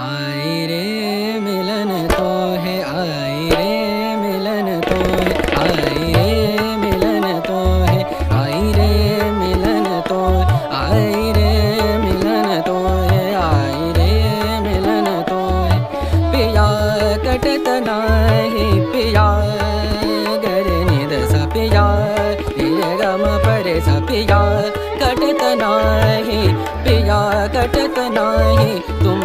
आई रे मिलन तो है, आई रे मिलन तो है, आई रे मिलन तो है, आई रे मिलन तो है, आई रे मिलन तो है, आई रे मिलन तो है। पिया कटत नाही पिया गरे निद सा पिया रे गम परे सा पिया कटत नाही पिया कटत नाही तुम